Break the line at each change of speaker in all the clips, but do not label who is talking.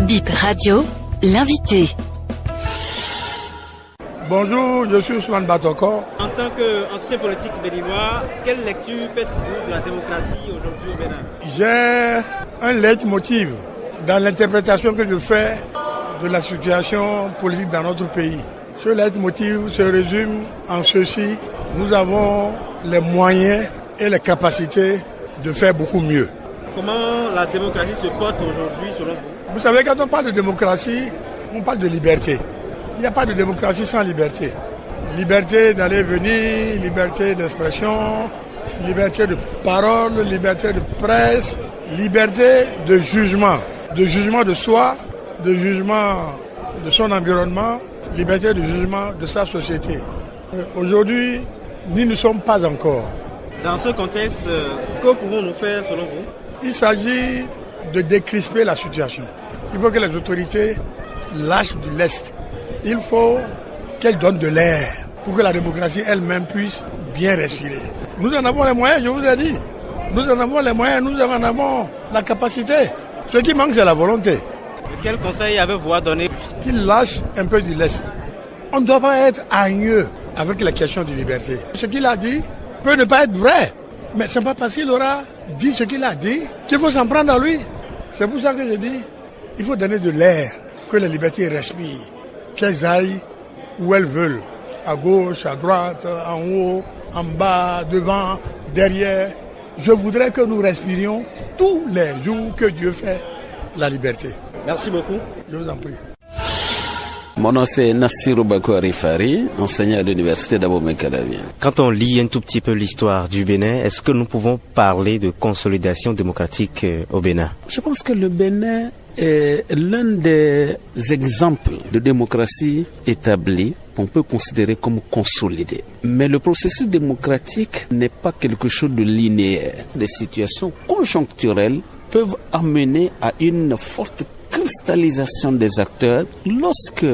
Bip Radio, l'invité.
Bonjour, je suis Ousmane Batoko.
En tant qu'ancien politique béninois, quelle lecture faites-vous de la démocratie aujourd'hui au Bénin?
J'ai un leitmotiv dans l'interprétation que je fais de la situation politique dans notre pays. Ce leitmotiv se résume en ceci: nous avons les moyens et les capacités de faire beaucoup mieux.
Comment la démocratie se porte aujourd'hui selon vous?
Vous savez, quand on parle de démocratie, on parle de liberté. Il n'y a pas de démocratie sans liberté. Liberté d'aller et venir, liberté d'expression, liberté de parole, liberté de presse, liberté de jugement de soi, de jugement de son environnement, liberté de jugement de sa société. Aujourd'hui, nous ne sommes pas encore.
Dans ce contexte, que pouvons-nous faire selon vous?
Il s'agit de décrisper la situation. Il faut que les autorités lâchent du lest. Il faut qu'elles donnent de l'air pour que la démocratie elle-même puisse bien respirer. Nous en avons les moyens, je vous ai dit. Nous en avons les moyens, nous en avons la capacité. Ce qui manque, c'est la volonté.
Quel conseil avez-vous à donner?
Qu'ils lâchent un peu du lest. On ne doit pas être haineux avec la question de liberté. Ce qu'il a dit peut ne pas être vrai. Mais ce n'est pas parce qu'il aura dit ce qu'il a dit qu'il faut s'en prendre à lui. C'est pour ça que je dis, il faut donner de l'air, que la liberté respire, qu'elles aillent où elles veulent, à gauche, à droite, en haut, en bas, devant, derrière. Je voudrais que nous respirions tous les jours que Dieu fait la liberté.
Merci beaucoup.
Je vous en prie.
Mon nom c'est Nassirou Bakouri Fari, enseignant à l'université d'Abomey-Calavi.
Quand on lit un tout petit peu l'histoire du Bénin, est-ce que nous pouvons parler de consolidation démocratique au Bénin?
Je pense que le Bénin est l'un des exemples de démocratie établie qu'on peut considérer comme consolidé. Mais le processus démocratique n'est pas quelque chose de linéaire. Des situations conjoncturelles peuvent amener à une forte cristallisation des acteurs lorsque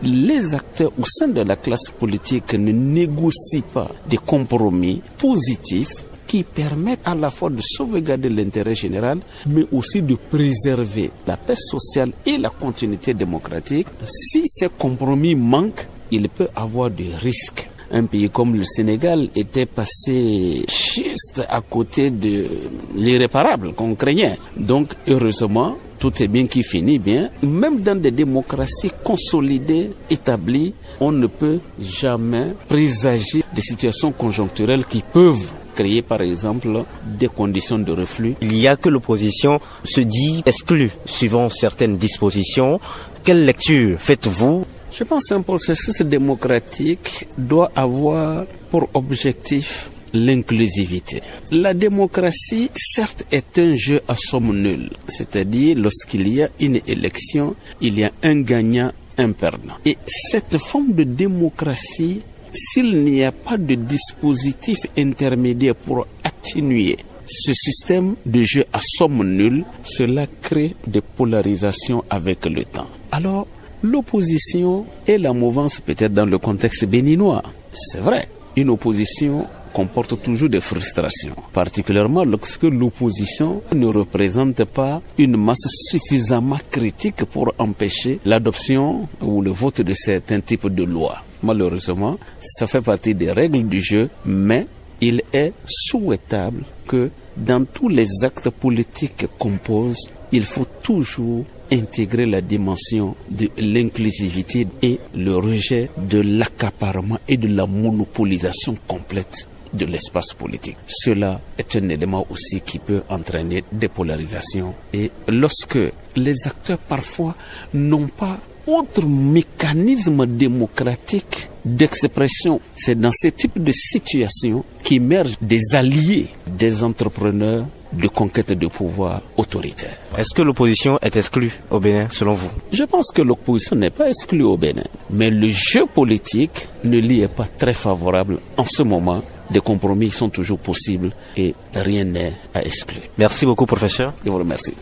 les acteurs au sein de la classe politique ne négocient pas des compromis positifs qui permettent à la fois de sauvegarder l'intérêt général, mais aussi de préserver la paix sociale et la continuité démocratique. Si ces compromis manquent, il peut avoir des risques. Un pays comme le Sénégal était passé juste à côté de l'irréparable qu'on craignait. Donc, heureusement, tout est bien qui finit bien. Même dans des démocraties consolidées, établies, on ne peut jamais présager des situations conjoncturelles qui peuvent créer, par exemple, des conditions de reflux.
Il y a que l'opposition se dit exclue, suivant certaines dispositions. Quelle lecture faites-vous?
Je pense qu'un processus démocratique doit avoir pour objectif l'inclusivité. La démocratie, certes, est un jeu à somme nulle. C'est-à-dire, lorsqu'il y a une élection, il y a un gagnant, un perdant. Et cette forme de démocratie, s'il n'y a pas de dispositif intermédiaire pour atténuer ce système de jeu à somme nulle, cela crée des polarisations avec le temps. Alors, l'opposition et la mouvance peut-être dans le contexte béninois. C'est vrai, une opposition comporte toujours des frustrations, particulièrement lorsque l'opposition ne représente pas une masse suffisamment critique pour empêcher l'adoption ou le vote de certains types de lois. Malheureusement, ça fait partie des règles du jeu, mais il est souhaitable que dans tous les actes politiques qu'on pose, il faut toujours intégrer la dimension de l'inclusivité et le rejet de l'accaparement et de la monopolisation complète de l'espace politique. Cela est un élément aussi qui peut entraîner des polarisations. Et lorsque les acteurs parfois n'ont pas autre mécanisme démocratique d'expression, c'est dans ce type de situation qu'émergent des alliés des entrepreneurs de conquête de pouvoir autoritaire.
Est-ce que l'opposition est exclue au Bénin, selon vous?
Je pense que l'opposition n'est pas exclue au Bénin. Mais le jeu politique ne lui est pas très favorable en ce moment. Des compromis sont toujours possibles et rien n'est à exclure.
Merci beaucoup, professeur.
Je vous remercie.